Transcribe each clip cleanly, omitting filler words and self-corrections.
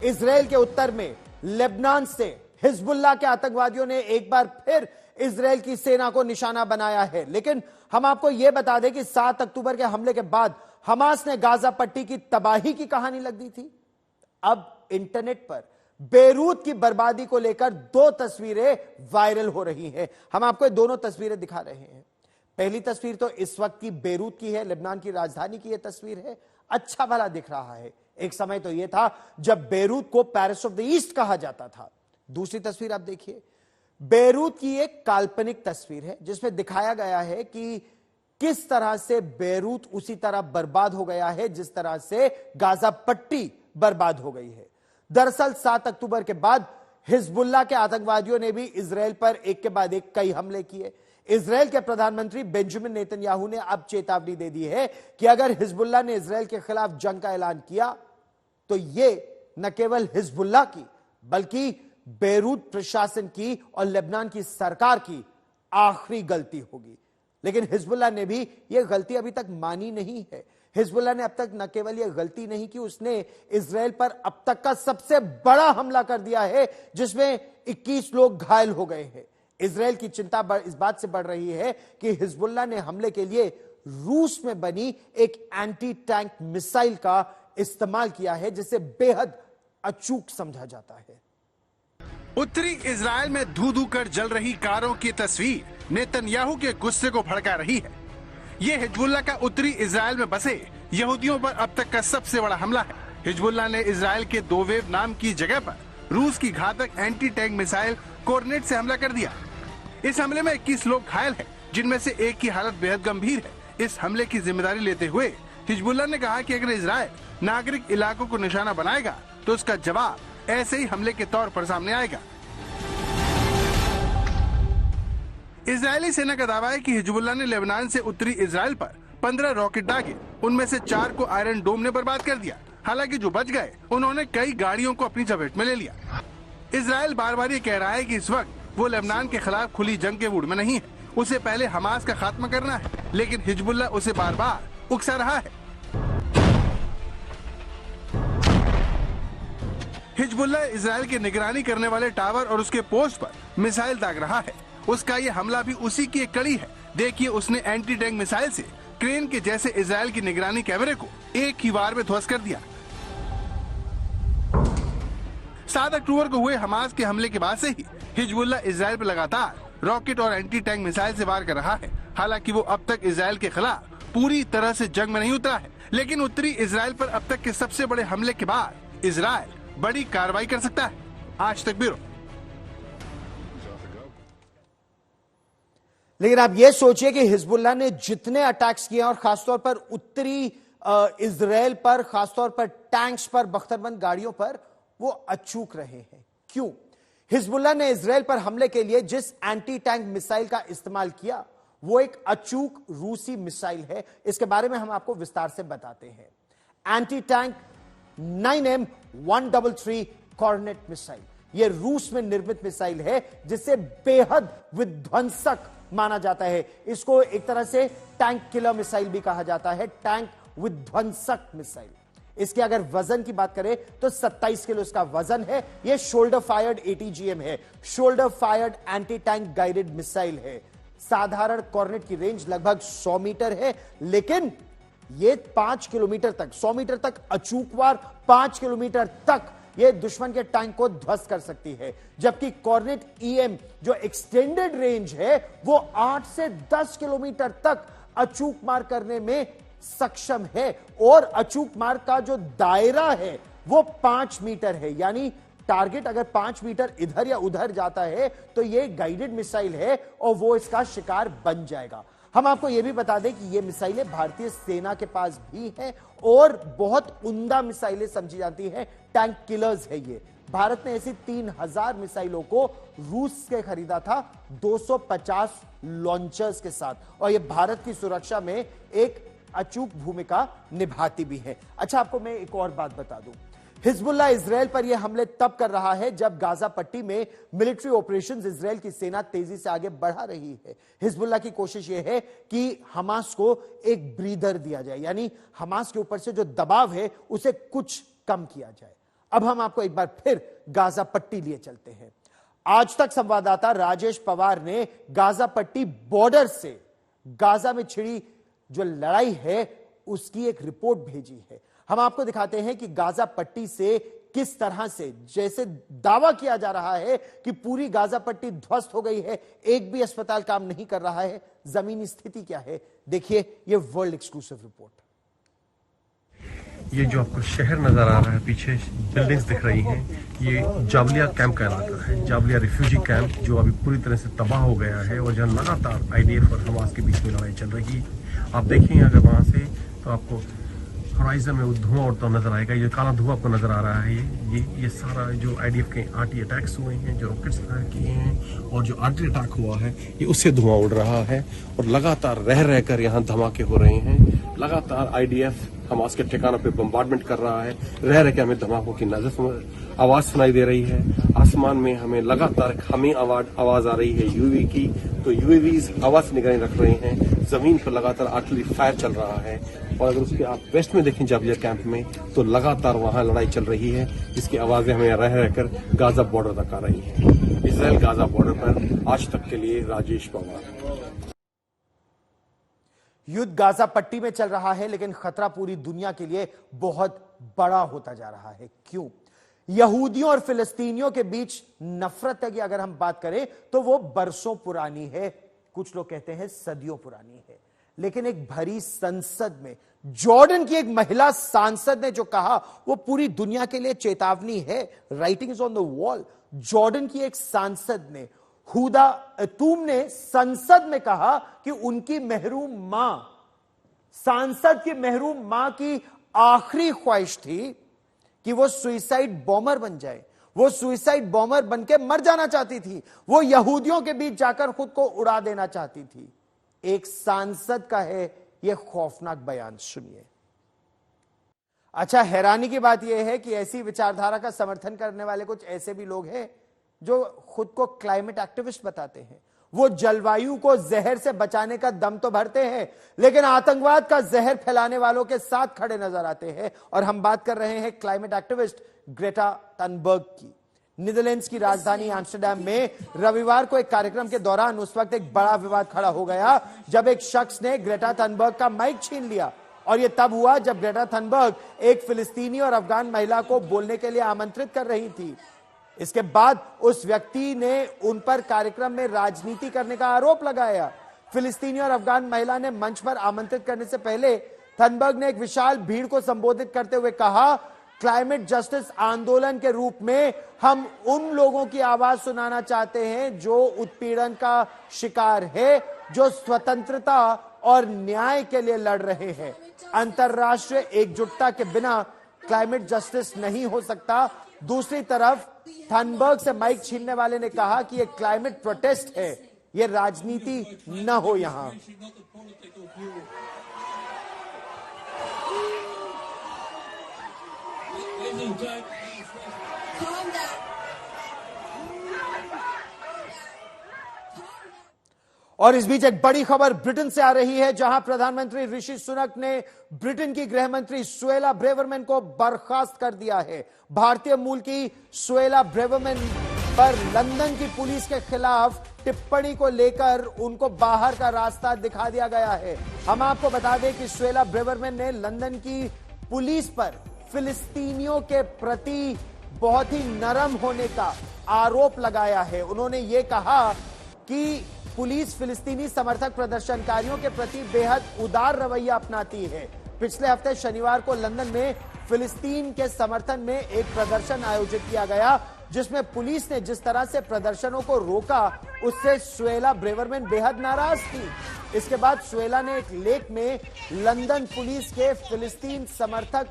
Israel के उत्तर में Lebanon से हिजबुल्लाह के आतंकवादियों ने एक बार फिर इजराइल की सेना को निशाना बनाया है। लेकिन हम आपको यह बता दें कि 7 अक्टूबर के हमले के बाद हमास ने गाजा पट्टी की तबाही की कहानी लग दी थी। अब इंटरनेट पर बेरूत की बर्बादी को लेकर 2 तस्वीरें वायरल हो रही हैं। हम आपको ये दोनों तस्वीरें दिखा रहे हैं। पहली तस्वीर तो इस वक्त की बेरूत की है, लेबनान की राजधानी की यह तस्वीर है। अच्छा भला दिख रहा है। एक समय तो यह था जब बेरूत को पेरिस ऑफ द ईस्ट कहा जाता था। दूसरी तस्वीर आप देखिए, बेरूत की एक काल्पनिक तस्वीर है जिसमें दिखाया गया है कि किस तरह से बेरूत उसी तरह बर्बाद हो गया है जिस तरह से गाजा पट्टी बर्बाद हो गई है। दरअसल 7 अक्टूबर के बाद हिजबुल्लाह के आतंकवादियों ने भी इजराइल पर एक के बाद एक कई हमले किए। इजराइल के प्रधानमंत्री बेंजामिन नेतन्याहू ने अब चेतावनी दे दी है कि अगर हिजबुल्लाह ने इजराइल के खिलाफ जंग का ऐलान किया तो यह न केवल हिजबुल्लाह की बल्कि बेरूत प्रशासन की और लेबनान की सरकार की आखिरी गलती होगी। लेकिन हिजबुल्लाह ने भी यह गलती अभी तक मानी नहीं है। हिजबुल्लाह ने अब तक न केवल यह गलती नहीं की, उसने इजराइल पर अब तक का सबसे बड़ा हमला कर दिया है जिसमें 21 लोग घायल हो गए हैं। इजराइल की चिंता इस बात से बढ़ रही है कि हिजबुल्लाह ने हमले के लिए रूस में बनी एक एंटी टैंक मिसाइल का इस्तेमाल किया है जिसे बेहद अचूक समझा जाता है। उत्तरी इजराइल में धू धू कर जल रही कारों की तस्वीर नेतन्याहू के गुस्से को भड़का रही है। ये हिजबुल्लाह का उत्तरी इजराइल में बसे यहूदियों पर अब तक का सबसे बड़ा हमला है। हिजबुल्लाह ने इजराइल के दोवेव नाम की जगह पर रूस की घातक एंटी टैंक मिसाइल कोर्नेट से हमला कर दिया। इस हमले में 21 लोग घायल हैं, जिनमें से एक की हालत बेहद गंभीर है। इस हमले की जिम्मेदारी लेते हुए हिजबुल्लाह ने कहा कि अगर इजराइल नागरिक इलाकों को निशाना बनाएगा तो उसका जवाब ऐसे ही हमले के तौर पर सामने आएगा। इजरायली सेना का दावा है कि हिजबुल्लाह ने लेबनान से उत्तरी इजराइल पर 15 रॉकेट दागे, उनमें से 4 को आयरन डोम ने बर्बाद कर दिया। हालांकि जो बच गए उन्होंने कई गाड़ियों को अपनी चपेट में ले लिया। इजराइल बार बार ये कह रहा है कि इस वक्त वो लेबनान के खिलाफ खुली जंग के मूड में नहीं है, उसे पहले हमास का खात्मा करना है। लेकिन हिजबुल्लाह उसे बार बार उकसा रहा है। हिजबुल्लाह इजराइल की निगरानी करने वाले टावर और उसके पोस्ट पर मिसाइल दाग रहा है। उसका ये हमला भी उसी की एक कड़ी है। देखिए, उसने एंटी टैंक मिसाइल से क्रेन के जैसे इजराइल की निगरानी कैमरे को एक ही वार में ध्वस्त कर दिया। 7 अक्टूबर को हुए हमास के हमले के बाद से ही हिजबुल्लाह इजराइल पर लगातार रॉकेट और एंटी टैंक मिसाइल से वार कर रहा है। हालांकि वो अब तक इजराइल के खिलाफ पूरी तरह से जंग में नहीं उतरा है, लेकिन उत्तरी इजराइल पर अब तक के सबसे बड़े हमले के बाद इजराइल बड़ी कार्रवाई कर सकता है। आज तक ब्यूरो। लेकिन आप यह सोचिए कि हिजबुल्लाह ने जितने अटैक्स किए और खासतौर पर उत्तरी इजराइल पर, खासतौर पर टैंक्स पर, बख्तरबंद गाड़ियों पर, वो अचूक रहे हैं। क्यों? हिजबुल्लाह ने इजराइल पर हमले के लिए जिस एंटी टैंक मिसाइल का इस्तेमाल किया वो एक अचूक रूसी मिसाइल है। इसके बारे में हम आपको विस्तार से बताते हैं। Anti tank 9M133 Kornet missile, यह रूस में निर्मित मिसाइल है जिसे बेहद विध्वंसक माना जाता है। इसको एक तरह से टैंक किलर मिसाइल भी कहा जाता है, टैंक विध्वंसक मिसाइल। इसके अगर वजन की बात करें तो 27 किलो इसका वजन है। यह शोल्डर फायर्ड ATGM है, shoulder fired anti tank guided missile है। साधारण कॉर्नेट की रेंज लगभग 100 मीटर है, लेकिन यह 5 किलोमीटर तक, 100 मीटर तक अचूकवार 5 किलोमीटर तक यह दुश्मन के टैंक को ध्वस्त कर सकती है। जबकि कॉर्नेट EM जो एक्सटेंडेड रेंज है वो 8 से 10 किलोमीटर तक अचूक मार करने में सक्षम है और अचूक मार का जो दायरा है वो 5 मीटर है। यानी टारगेट अगर 5 मीटर इधर या उधर जाता है तो यह गाइडेड मिसाइल है और वो इसका शिकार बन जाएगा। हम आपको यह भी बता दें कि यह मिसाइलें भारतीय सेना के पास भी हैं और बहुत उम्दा मिसाइलें समझी जाती हैं, टैंक किलर्स है ये। भारत ने ऐसी 3000 मिसाइलों को रूस से खरीदा था 250 लॉन्चर्स के साथ, और यह भारत की सुरक्षा में एक अचूक भूमिका निभाती भी है। अच्छा, आपको मैं एक और बात बता दूं, हिजबुल्लाह इजराइल पर यह हमले तब कर रहा है जब गाजा पट्टी में मिलिट्री ऑपरेशंस इजराइल की सेना तेजी से आगे बढ़ा रही है। हिजबुल्लाह की कोशिश यह है कि हमास को एक ब्रीदर दिया जाए, यानी हमास के ऊपर से जो दबाव है उसे कुछ कम किया जाए। अब हम आपको एक बार फिर गाजा पट्टी लिए चलते हैं। आज तक संवाददाता राजेश पवार ने गाजा पट्टी बॉर्डर से गाजा में छिड़ी जो लड़ाई है उसकी एक रिपोर्ट भेजी है। हम आपको दिखाते हैं कि गाजा पट्टी से किस तरह से, जैसे दावा किया जा रहा है कि पूरी गाजा पट्टी ध्वस्त हो गई है, एक भी अस्पताल काम नहीं कर रहा है, जमीनी स्थिति क्या है, देखिए ये वर्ल्ड एक्सक्लूसिव रिपोर्ट। ये जो आपको शहर नजर आ रहा है, पीछे बिल्डिंग्स दिख रही हैं, ये जावलिया कैंप का इलाका है, जावलिया रिफ्यूजी कैंप, जो अभी पूरी तरह से तबाह हो गया है और जहां लगातार आईडीएफ और हमास के बीच में लड़ाई चल रही। आप देखें अगर वहां से तो आपको होराइजन में वो धुआं उड़ता नजर आएगा। ये काला धुआं आपको नजर आ रहा है। ये सारा जो आईडीएफ के आर्टी अटैक्स हुए हैं, जो रॉकेट्स फायर किए हैं और जो आर्टी अटैक हुआ है, ये उससे धुआं उड़ रहा है और लगातार रह रहकर यहाँ धमाके हो रहे हैं। लगातार आईडीएफ हमास के ठिकानों पे बम्बार्डमेंट कर रहा है, रह रह के हमें धमाकों की आवाज सुनाई दे रही है। आसमान में हमें लगातार हमें आवाज आ रही है यूएवी की, तो यूएवीज हवा से निगरानी रख रहे हैं। जमीन पर लगातार आर्टिलरी फायर चल रहा है और अगर उसके आप वेस्ट में देखें जावलिया कैंप में, तो लगातार वहां लड़ाई चल रही है, जिसकी आवाजें हमें रह रहकर गाजा बॉर्डर तक आ रही है। इजराइल गाजा बॉर्डर पर आज तक के लिए राजेश पवार। युद्ध गाजा पट्टी में चल रहा है, लेकिन खतरा पूरी दुनिया के लिए बहुत बड़ा होता जा रहा है। क्यों? यहूदियों और फिलिस्तीनियों के बीच नफरत है कि अगर हम बात करें तो वो बरसों पुरानी है, कुछ लोग कहते हैं सदियों पुरानी है। लेकिन एक भरी संसद में जॉर्डन की एक महिला सांसद ने जो कहा वो पूरी दुनिया के लिए चेतावनी है। Writing is on the wall. Jordan की एक सांसद ने, हुदा तुम ने संसद में कहा कि उनकी महरूम मां, सांसद की महरूम मां की आखिरी ख्वाहिश थी कि वो सुइसाइड बॉम्बर बन जाए। वो सुइसाइड बॉम्बर बनके मर जाना चाहती थी। वो यहूदियों के बीच जाकर खुद को उड़ा देना चाहती थी। एक सांसद का है यह खौफनाक बयान, सुनिए। अच्छा, हैरानी की बात यह है कि ऐसी विचारधारा का समर्थन करने वाले कुछ ऐसे भी लोग हैं जो खुद को क्लाइमेट एक्टिविस्ट बताते हैं। वो जलवायु को जहर से बचाने का दम तो भरते हैं, लेकिन आतंकवाद का जहर फैलाने वालों के साथ खड़े नजर आते हैं। और हम बात कर रहे हैं क्लाइमेट एक्टिविस्ट ग्रेटा थनबर्ग की। नीदरलैंड्स की राजधानी एम्स्टर्डम में रविवार को एक कार्यक्रम के दौरान उस वक्त एक बड़ा विवाद खड़ा हो गया जब एक शख्स ने ग्रेटा थनबर्ग का माइक छीन लिया। और यह तब हुआ जब ग्रेटा थनबर्ग एक फिलिस्तीनी और अफगान महिला को बोलने के लिए आमंत्रित कर रही थी। इसके बाद उस व्यक्ति ने उन पर कार्यक्रम में राजनीति करने का आरोप लगाया। फिलिस्तीनी और अफगान महिला ने मंच पर आमंत्रित करने से पहले थनबर्ग ने एक विशाल भीड़ को संबोधित करते हुए कहा, क्लाइमेट जस्टिस आंदोलन के रूप में हम उन लोगों की आवाज सुनाना चाहते हैं जो उत्पीड़न का शिकार है, जो स्वतंत्रता और न्याय के लिए लड़ रहे हैं। अंतर्राष्ट्रीय एकजुटता के बिना क्लाइमेट जस्टिस नहीं हो सकता। दूसरी तरफ थनबर्ग से माइक छीनने वाले ने कहा कि यह क्लाइमेट प्रोटेस्ट है, यह राजनीति न हो यहां। और इस बीच एक बड़ी खबर ब्रिटेन से आ रही है, जहां प्रधानमंत्री ऋषि सुनक ने ब्रिटेन की गृह मंत्री सुएला ब्रेवरमैन को बर्खास्त कर दिया है। भारतीय मूल की सुएला ब्रेवरमैन पर लंदन की पुलिस के खिलाफ टिप्पणी को लेकर उनको बाहर का रास्ता दिखा दिया गया है। हम आपको बता दें कि सुएला ब्रेवरमैन ने लंदन की पुलिस पर फिलिस्तीनियों के प्रति बहुत ही नरम होने का आरोप लगाया है। उन्होंने ये कहा कि पुलिस फिलिस्तीनी समर्थक प्रदर्शनकारियों के प्रति बेहद उदार रवैया अपनाती है। पिछले हफ्ते शनिवार को लंदन में फिलिस्तीन के समर्थन में एक प्रदर्शन आयोजित किया गया, जिसमें पुलिस ने जिस तरह से प्रदर्शनों को रोका उससे सुएला ब्रेवरमैन बेहद नाराज थी। इसके बाद सुएला ने एक लेख में लंदन पुलिस के फिलिस्तीन समर्थक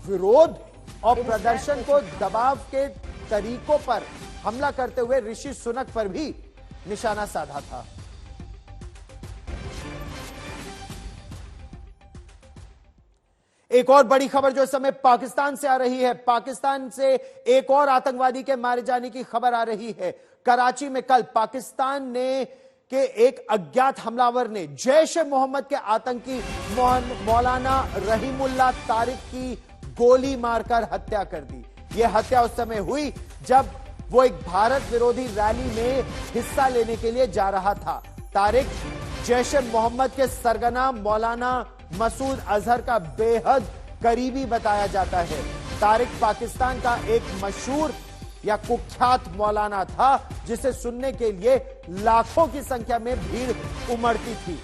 विरोध और प्रदर्शन को दबाव के तरीकों पर हमला करते हुए ऋषि सुनक पर भी निशाना साधा था। एक और बड़ी खबर जो इस समय पाकिस्तान से आ रही है। पाकिस्तान से एक और आतंकवादी के मारे जाने की खबर आ रही है। कराची में कल पाकिस्तान ने के एक अज्ञात हमलावर ने जैश ए मोहम्मद के आतंकी मौलाना रहीमुल्लाह तारिक की गोली मारकर हत्या कर दी। यह हत्या उस समय हुई जब वो एक भारत विरोधी रैली में हिस्सा लेने के लिए जा रहा था। तारिक जैश ए मोहम्मद के सरगना मौलाना मसूद अजहर का बेहद करीबी बताया जाता है। तारिक पाकिस्तान का एक मशहूर या कुख्यात मौलाना था जिसे सुनने के लिए लाखों की संख्या में भीड़ उमड़ती थी,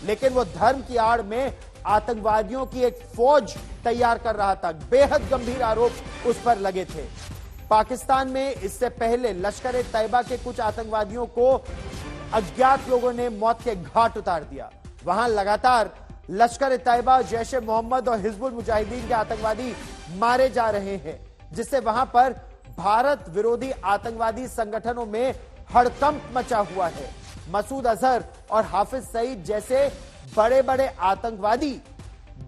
लेकिन वो धर्म की आड़ में आतंकवादियों की एक फौज तैयार कर रहा था। बेहद गंभीर आरोप उस पर लगे थे। पाकिस्तान में इससे पहले लश्कर ए तैयबा के कुछ आतंकवादियों को अज्ञात लोगों ने मौत के घाट उतार दिया। वहां लगातार लश्कर ए तैयबा, जैश ए मोहम्मद और हिजबुल मुजाहिदीन के आतंकवादी मारे जा रहे हैं, जिससे वहां पर भारत विरोधी आतंकवादी संगठनों में हड़कंप मचा हुआ है। मसूद अजहर और हाफिज सईद जैसे बड़े बड़े आतंकवादी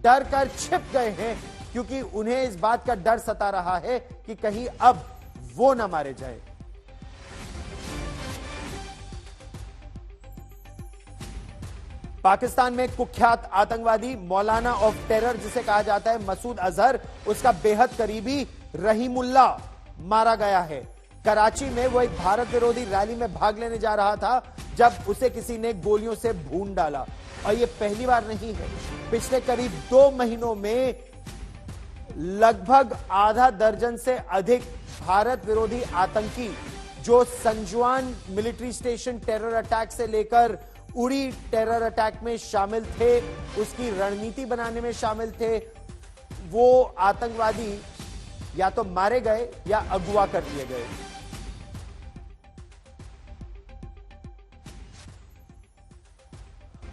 डर कर छिप गए हैं, क्योंकि उन्हें इस बात का डर सता रहा है कि कहीं अब वो ना मारे जाए। पाकिस्तान में कुख्यात आतंकवादी मौलाना ऑफ टेरर जिसे कहा जाता है मसूद अजहर, उसका बेहद करीबी रहीमुल्ला मारा गया है। कराची में वो एक भारत विरोधी रैली में भाग लेने जा रहा था जब उसे किसी ने गोलियों से भून डाला। और ये पहली बार नहीं है, पिछले करीब 2 महीनों में लगभग आधा दर्जन से अधिक भारत विरोधी आतंकी जो संजुआन मिलिट्री स्टेशन टेरर अटैक से लेकर उड़ी टेरर अटैक में शामिल थे, उसकी रणनीति बनाने में शामिल थे, वो आतंकवादी या तो मारे गए या अगवा कर लिए गए।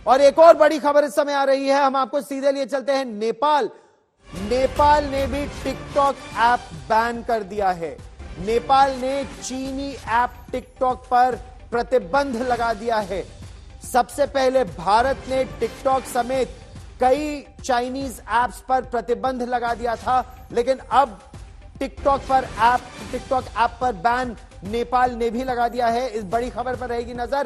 और एक और बड़ी खबर इस समय आ रही है, हम आपको सीधे लिए चलते हैं नेपाल। नेपाल ने भी टिकटॉक ऐप बैन कर दिया है। नेपाल ने चीनी ऐप टिकटॉक पर प्रतिबंध लगा दिया है। सबसे पहले भारत ने टिकटॉक समेत कई चाइनीज ऐप्स पर प्रतिबंध लगा दिया था, लेकिन अब टिकटॉक ऐप पर बैन नेपाल ने भी लगा दिया है। इस बड़ी खबर पर रहेगी नजर।